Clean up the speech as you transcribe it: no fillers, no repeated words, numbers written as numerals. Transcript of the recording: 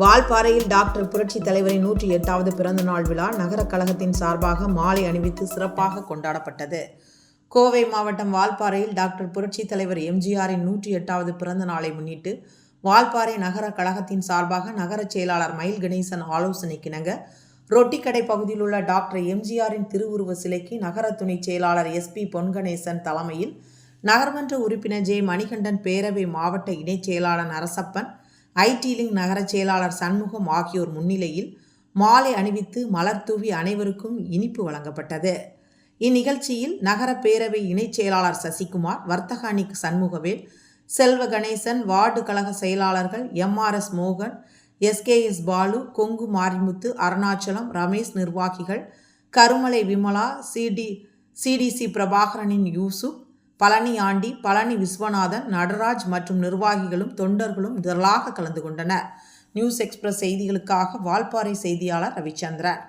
வால்பாறையில் doctor புரட்சி தலைவரின் 108வது பிறந்த நாள் விழா நகர கழகத்தின் சார்பாக மாலை அணிவித்து சிறப்பாக கொண்டாடப்பட்டது. கோவை மாவட்டம் வால்பாறையில் டாக்டர் புரட்சி தலைவர் எம்ஜிஆரின் 108வது பிறந்த நாளை முன்னிட்டு வால்பாறை நகர கழகத்தின் சார்பாக நகர செயலாளர் மயில் கணேசன் ஆலோசனைக்கிணங்க ரொட்டிக்கடை பகுதியில் உள்ள டாக்டர் எம்ஜிஆரின் திருவுருவ சிலைக்கு நகர துணை செயலாளர் SP பொன்கணேசன் தலைமையில் நகர்மன்ற உறுப்பினர் ஜே மணிகண்டன், பேரவை மாவட்ட இணைச் செயலாளர் நரசப்பன், ஐடிலிங் நகர செயலாளர் சண்முகம் ஆகியோர் முன்னிலையில் மாலை அணிவித்து மலர் தூவி அனைவருக்கும் இனிப்பு வழங்கப்பட்டது. இந்நிகழ்ச்சியில் நகர பேரவை இணைச் செயலாளர் சசிகுமார், வர்த்தக அணி சண்முகவேல், செல்வ கணேசன், வார்டு கழக செயலாளர்கள் MRS மோகன், SKS பாலு, கொங்கு மாரிமுத்து, அருணாச்சலம், ரமேஷ், நிர்வாகிகள் கருமலை விமலா, CDC பிரபாகரனின் யூசுப், பழனி ஆண்டி, பழனி விஸ்வநாதன், நடராஜ் மற்றும் நிர்வாகிகளும் தொண்டர்களும் திரளாக கலந்து கொண்டனர். நியூஸ் எக்ஸ்பிரஸ் செய்திகளுக்காக வால்பாறை செய்தியாளர் ரவிச்சந்திரன்.